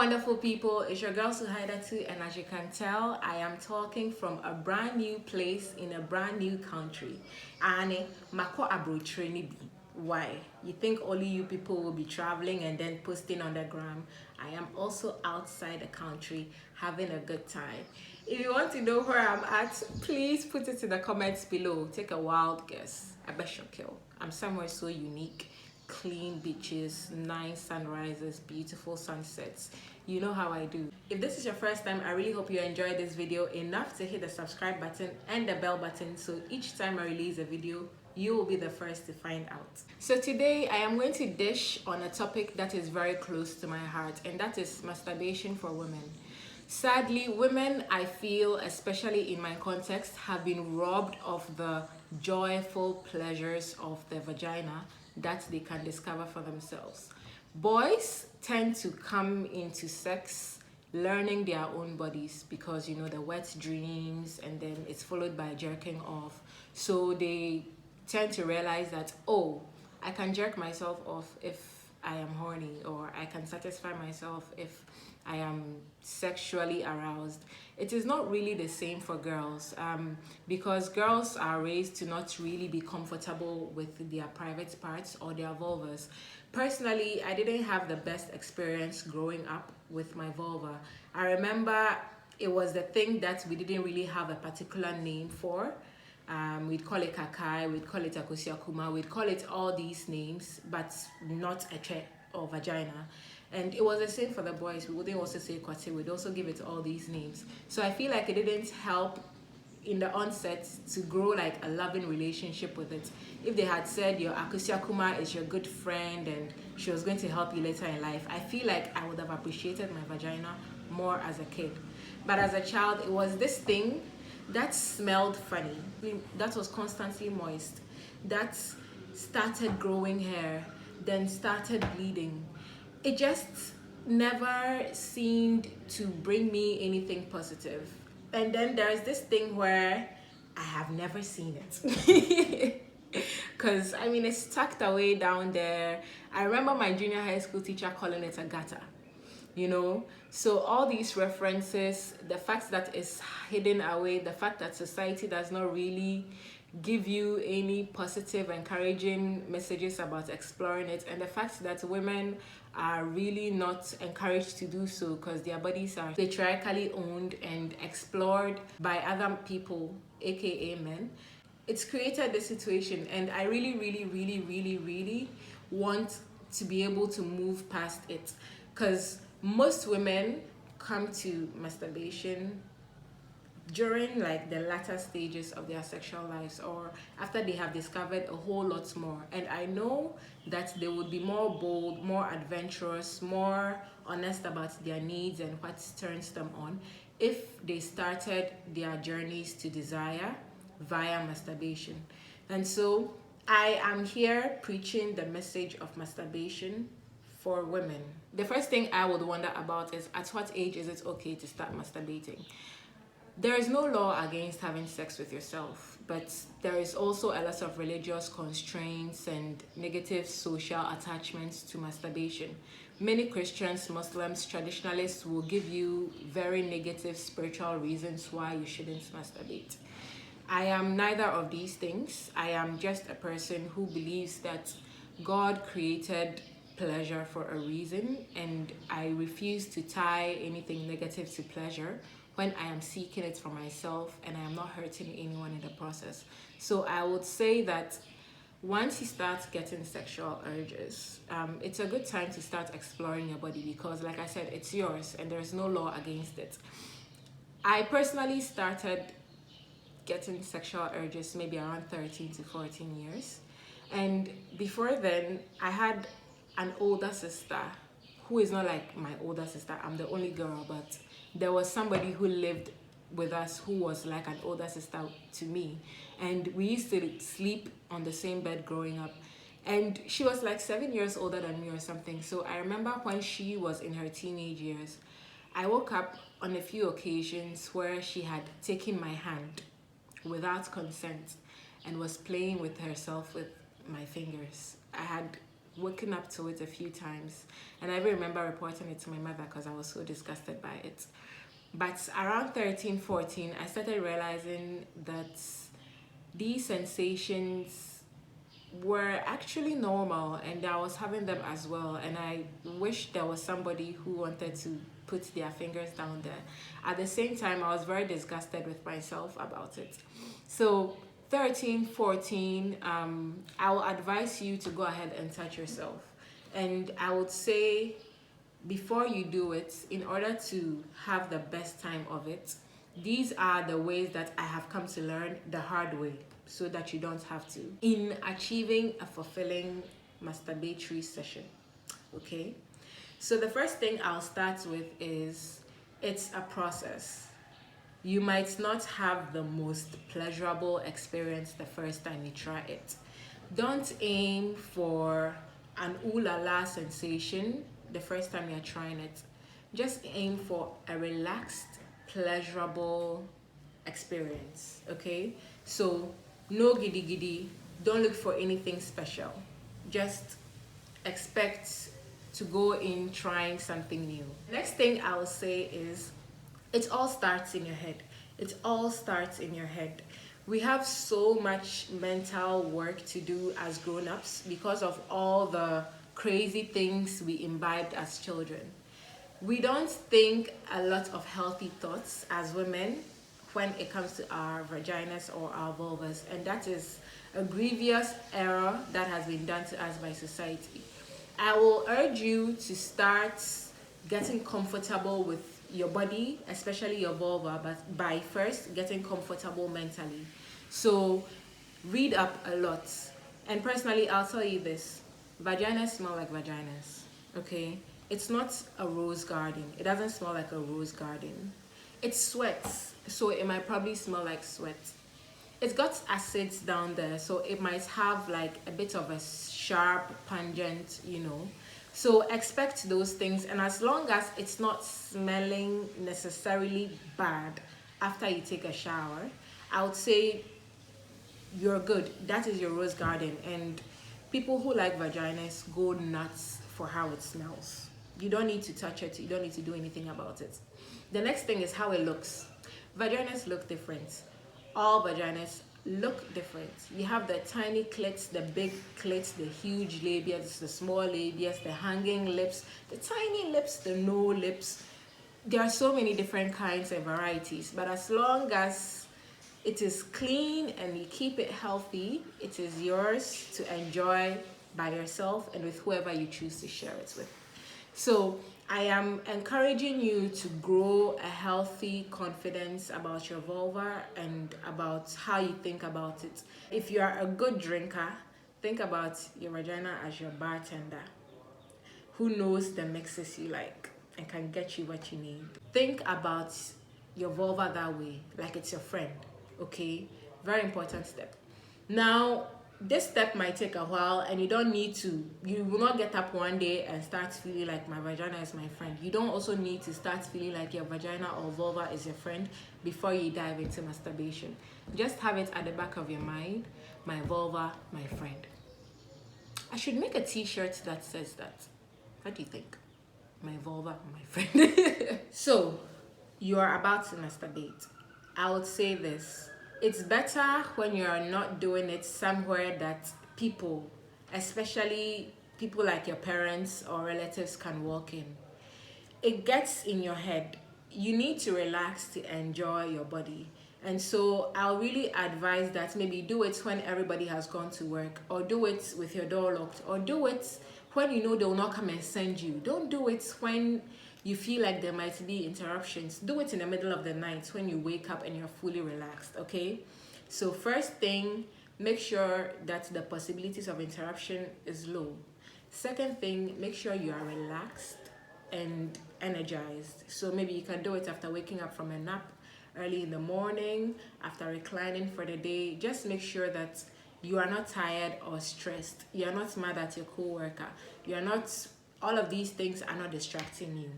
wonderful people, it's your girl Suhaida too, and as you can tell, I am talking from a brand new place in a brand new country. Ane, mako abrochre. Why? You think only you people will be traveling and then posting on the gram? I am also outside the country having a good time. If you want to know where I'm at, please put it in the comments below. Take a wild guess. I bet you'll kill. I'm somewhere so unique. Clean beaches, nice sunrises, beautiful sunsets. You know how I do. If this is your first time, I really hope you enjoyed this video enough to hit the subscribe button and the bell button so each time I release a video, you will be the first to find out. So today I am going to dish on a topic that is very close to my heart, and that is masturbation for women. Sadly, women, I feel, especially in my context, have been robbed of the joyful pleasures of the vagina that they can discover for themselves. Boys tend to come into sex learning their own bodies because, you know, the wet dreams and then it's followed by jerking off. So they tend to realize that, oh, I can jerk myself off if I am horny, or I can satisfy myself if I am sexually aroused. It is not really the same for girls because girls are raised to not really be comfortable with their private parts or their vulvas. Personally, I didn't have the best experience growing up with my vulva. I remember it was the thing that we didn't really have a particular name for. We'd call it kakai, we'd call it akosiakuma, we'd call it all these names, but not a tre or vagina. And it was the same for the boys. We wouldn't also say kwate, we'd also give it all these names. So I feel like it didn't help in the onset to grow like a loving relationship with it. If they had said your akosiakuma is your good friend and she was going to help you later in life, I feel like I would have appreciated my vagina more as a kid. But as a child, it was this thing that smelled funny, that was constantly moist, that started growing hair, then started bleeding. It just never seemed to bring me anything positive. And then there's this thing where I have never seen it. Because I mean, it's tucked away down there. I remember my junior high school teacher calling it a gutter. You know, so all these references, the fact that it's hidden away, the fact that society does not really give you any positive encouraging messages about exploring it, and the fact that women are really not encouraged to do so because their bodies are patriarchally owned and explored by other people, aka men. It's created this situation, and I really want to be able to move past it, because most women come to masturbation during like the latter stages of their sexual lives, or after they have discovered a whole lot more. And I know that they would be more bold, more adventurous, more honest about their needs and what turns them on if they started their journeys to desire via masturbation. And so I am here preaching the message of masturbation for women. The first thing I would wonder about is, at what age is it okay to start masturbating? There is no law against having sex with yourself, but there is also a lot of religious constraints and negative social attachments to masturbation. Many Christians, Muslims, traditionalists will give you very negative spiritual reasons why you shouldn't masturbate. I am neither of these things. I am just a person who believes that God created pleasure for a reason, and I refuse to tie anything negative to pleasure when I am seeking it for myself and I am not hurting anyone in the process. So I would say that once you start getting sexual urges, it's a good time to start exploring your body because, like I said, it's yours and there's no law against it. I personally started getting sexual urges maybe around 13 to 14 years. And before then, I had an older sister who is not like my older sister. I'm the only girl, but there was somebody who lived with us who was like an older sister to me. And we used to sleep on the same bed growing up. And she was like 7 years older than me or something. So I remember when she was in her teenage years, I woke up on a few occasions where she had taken my hand without consent and was playing with herself with my fingers. I had woken up to it a few times, and I even remember reporting it to my mother because I was so disgusted by it. But around 13, 14, I started realizing that these sensations were actually normal and I was having them as well. And I wish there was somebody who wanted to put their fingers down there. At the same time, I was very disgusted with myself about it. So 13, 14, I will advise you to go ahead and touch yourself. And I would say before you do it, in order to have the best time of it, these are the ways that I have come to learn the hard way so that you don't have to in achieving a fulfilling masturbatory session. Okay, so the first thing I'll start with is it's a process. You might not have the most pleasurable experience the first time you try it. Don't aim for an ooh la la sensation the first time you're trying it. Just aim for a relaxed, pleasurable experience. Okay? So, no giddy giddy. Don't look for anything special. Just expect to go in trying something new. Next thing I'll say is it all starts in your head. It all starts in your head. We have so much mental work to do as grown-ups because of all the crazy things we imbibed as children. We don't think a lot of healthy thoughts as women when it comes to our vaginas or our vulvas, and that is a grievous error that has been done to us by society. I will urge you to start getting comfortable with your body, especially your vulva, but by first getting comfortable mentally. So read up a lot. And personally, I'll tell you this, vaginas smell like vaginas, okay? It's not a rose garden. It doesn't smell like a rose garden. It sweats, so it might probably smell like sweat. It's got acids down there, so it might have like a bit of a sharp, pungent. So expect those things, and as long as it's not smelling necessarily bad after you take a shower, I would say you're good. That is your rose garden, and people who like vaginas go nuts for how it smells. You don't need to touch it. You don't need to do anything about it. The next thing is how it looks. Vaginas look different. All vaginas look different. You have the tiny clits, the big clits, the huge labias, the small labias, the hanging lips, the tiny lips, the no lips. There are so many different kinds and varieties, but as long as it is clean and you keep it healthy, it is yours to enjoy by yourself and with whoever you choose to share it with. So I am encouraging you to grow a healthy confidence about your vulva and about how you think about it. If you are a good drinker, think about your vagina as your bartender who knows the mixes you like and can get you what you need. Think about your vulva that way, like it's your friend, okay? Very important step. Now, this step might take a while and you will not get up one day and start feeling like my vagina is my friend. You don't also need to start feeling like your vagina or vulva is your friend before you dive into masturbation. Just have it at the back of your mind, my vulva, my friend. I should make a t-shirt that says that. What do you think? My vulva, my friend. So, you are about to masturbate. I would say this. It's better when you are not doing it somewhere that people, especially people like your parents or relatives, can walk in. It gets in your head. You need to relax to enjoy your body. And so I'll really advise that maybe do it when everybody has gone to work, or do it with your door locked, or do it when you know they will not come and send you. Don't do it when you feel like there might be interruptions. Do it in the middle of the night when you wake up and you're fully relaxed, okay? So first thing, make sure that the possibilities of interruption is low. Second thing, make sure you are relaxed and energized. So maybe you can do it after waking up from a nap, early in the morning, after reclining for the day. Just make sure that you are not tired or stressed. You are not mad at your co-worker. All of these things are not distracting you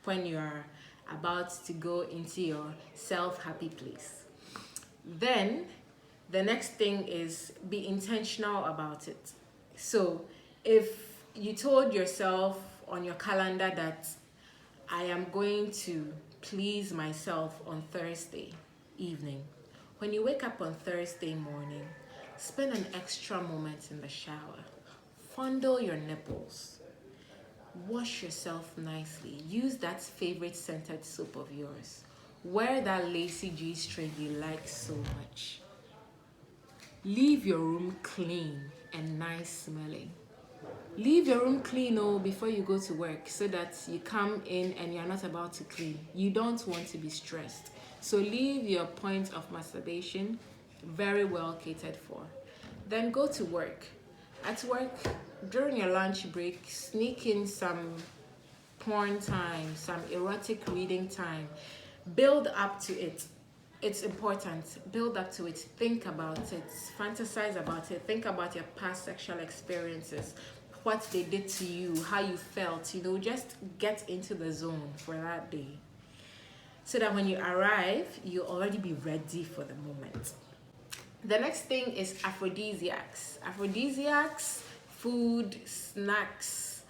when you are about to go into your self-happy place. Then the next thing is be intentional about it. So if you told yourself on your calendar that I am going to please myself on Thursday evening. When you wake up on Thursday morning, spend an extra moment in the shower. Fondle your nipples. Wash yourself nicely. Use that favorite scented soap of yours. Wear that lacy G string you like so much. Leave your room clean and nice smelling. Leave your room clean before you go to work so that you come in and you're not about to clean. You don't want to be stressed. So leave your point of masturbation very well catered for. Then go to work. At work, during your lunch break, sneak in some porn time, some erotic reading time. Build up to it. It's important. Build up to it. Think about it. Fantasize about it. Think about your past sexual experiences, what they did to you, how you felt. Just get into the zone for that day, so that when you arrive, you'll already be ready for the moment. The next thing is aphrodisiacs. Aphrodisiacs, food, snacks,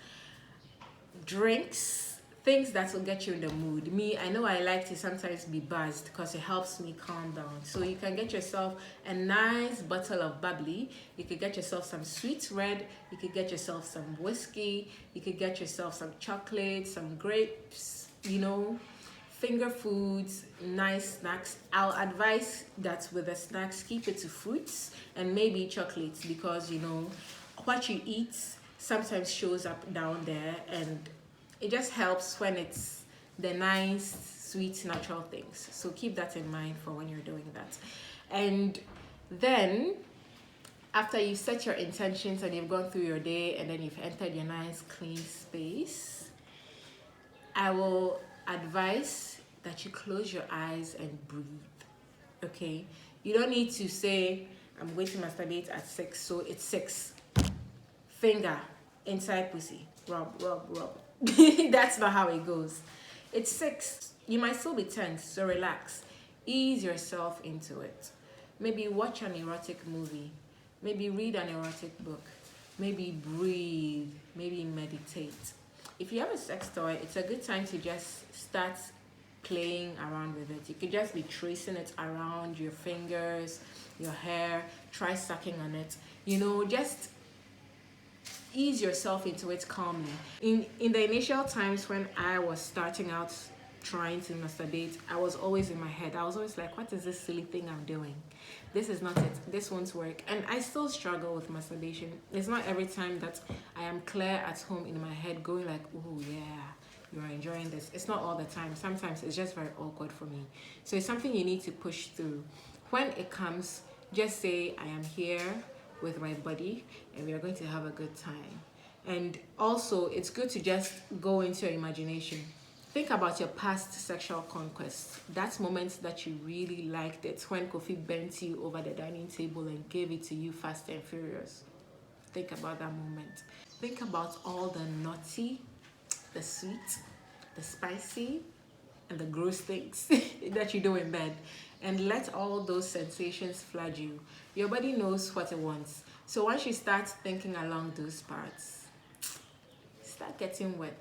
drinks, things that will get you in the mood. Me, I know I like to sometimes be buzzed because it helps me calm down. So you can get yourself a nice bottle of bubbly. You could get yourself some sweet red. You could get yourself some whiskey. You could get yourself some chocolate, some grapes, finger foods, nice snacks. I'll advise that with the snacks, keep it to fruits and maybe chocolates, because what you eat sometimes shows up down there, and it just helps when it's the nice, sweet, natural things. So keep that in mind for when you're doing that. And then after you set your intentions and you've gone through your day and then you've entered your nice clean space, I will advise that you close your eyes and breathe. Okay? You don't need to say, I'm going to masturbate at 6, so it's 6. Finger inside pussy. Rub, rub, rub. That's not how it goes. It's 6. You might still be tense, so relax. Ease yourself into it. Maybe watch an erotic movie. Maybe read an erotic book. Maybe breathe. Maybe meditate. If you have a sex toy, it's a good time to just start playing around with it. You could just be tracing it around your fingers, your hair. Try sucking on it. Just ease yourself into it calmly. In the initial times when I was starting out trying to masturbate, I was always in my head. I was always like, what is this silly thing I'm doing? This is not it. This won't work. And I still struggle with masturbation. It's not every time that I am clear at home in my head going like, oh yeah, you're enjoying this. It's not all the time. Sometimes it's just very awkward for me. So it's something you need to push through. When it comes, just say, I am here with my buddy and we are going to have a good time. And also, it's good to just go into your imagination. Think about your past sexual conquests. That's moments that you really liked it, when Kofi bent you over the dining table and gave it to you fast and furious. Think about that moment. Think about all the naughty, the sweet, the spicy, and the gross things that you do in bed. And let all those sensations flood you. Your body knows what it wants. So once you start thinking along those parts, start getting wet.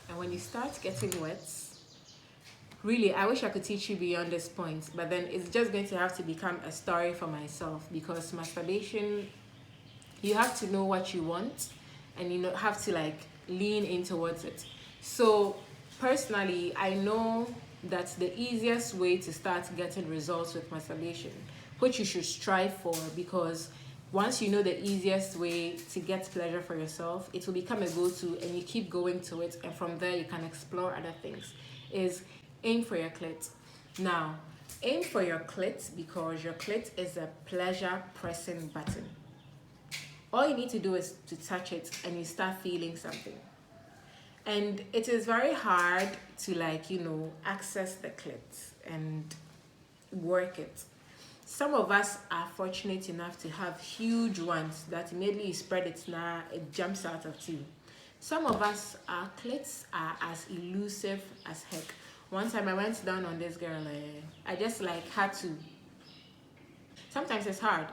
And when you start getting wet, really, I wish I could teach you beyond this point, but then it's just going to have to become a story for myself, because masturbation, you have to know what you want and you have to lean in towards it. So personally, I know that the easiest way to start getting results with masturbation, which you should strive for, because once you know the easiest way to get pleasure for yourself, it will become a go-to and you keep going to it, and from there you can explore other things, is aim for your clit. Now, aim for your clit because your clit is a pleasure pressing button. All you need to do is to touch it and you start feeling something. And it is very hard to access the clit and work it. Some of us are fortunate enough to have huge ones that immediately you spread it now, it jumps out of you. Some of us, our clits are as elusive as heck. One time I went down on this girl, I just had to. Sometimes it's hard.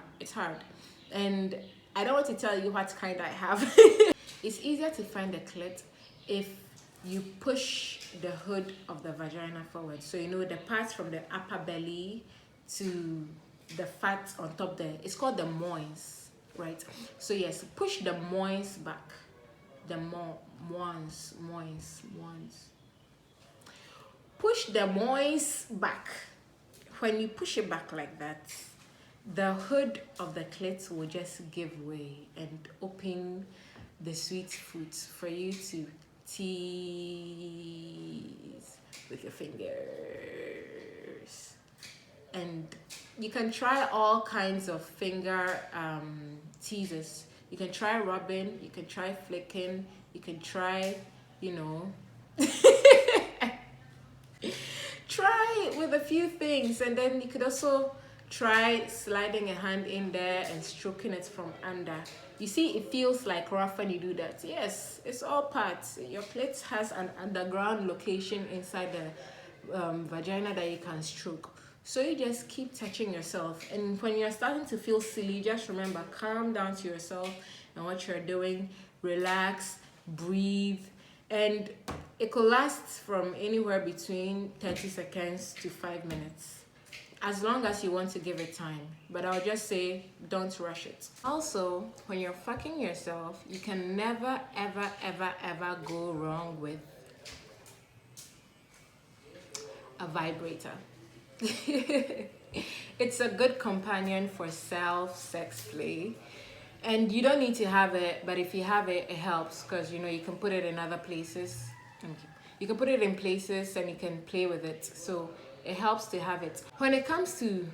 And I don't want to tell you what kind I have. It's easier to find the clit if you push the hood of the vagina forward. So you know the parts from the upper belly to the fat on top there. It's called the moins, right? So yes, push the moins back. The moins. Push the moins back. When you push it back like that, the hood of the clit will just give way and open the sweet foot for you to tease with your fingers. And you can try all kinds of finger teasers. You can try rubbing, you can try flicking, you can try, you know, try with a few things. And then you could also try sliding a hand in there and stroking it from under. You see, it feels like rough when you do that. Yes, it's all parts. Your clit has an underground location inside the vagina that you can stroke. So you just keep touching yourself, and when you're starting to feel silly, just remember, calm down to yourself and what you're doing. Relax, breathe, and it could last from anywhere between 30 seconds to 5 minutes, as long as you want to give it time. But I'll just say, don't rush it. Also, when you're fucking yourself, you can never ever go wrong with a vibrator. It's a good companion for sex play, and you don't need to have it, but if you have it, it helps, because you know you can put it in other places. You can put it in places and you can play with it, so it helps to have it. When it comes to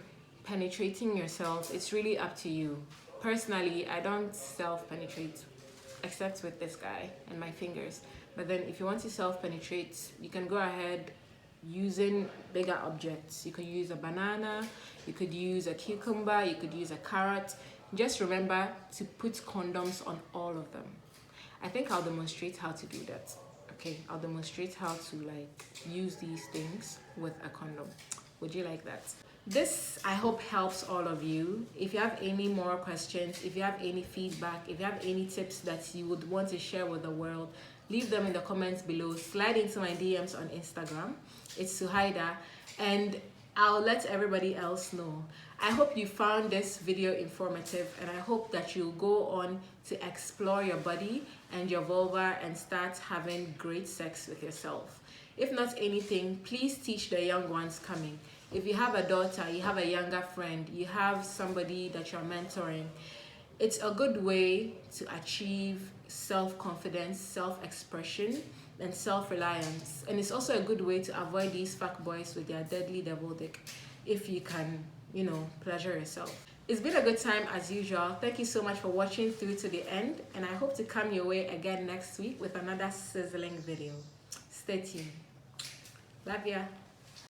penetrating yourself, it's really up to you. Personally, I don't self-penetrate except with this guy and my fingers, but then if you want to self-penetrate, you can go ahead using bigger objects. You could use a banana, you could use a cucumber, you could use a carrot. Just remember to put condoms on all of them. I think I'll demonstrate how to do that. Okay, I'll demonstrate how to like use these things with a condom. Would you like that? This, I hope, helps all of you. If you have any more questions, if you have any feedback, if you have any tips that you would want to share with the world, leave them in the comments below. Slide into my DMs on Instagram. It's Suhaida, and I'll let everybody else know. I hope you found this video informative, and I hope that you'll go on to explore your body and your vulva and start having great sex with yourself. If not anything, please teach the young ones coming. If you have a daughter, you have a younger friend, you have somebody that you're mentoring, it's a good way to achieve self-confidence, self-expression, and self-reliance. And it's also a good way to avoid these fuckboys with their deadly double dick, if you can, you know, pleasure yourself. It's been a good time as usual. Thank you so much for watching through to the end, and I hope to come your way again next week with another sizzling video. Stay tuned. Love ya.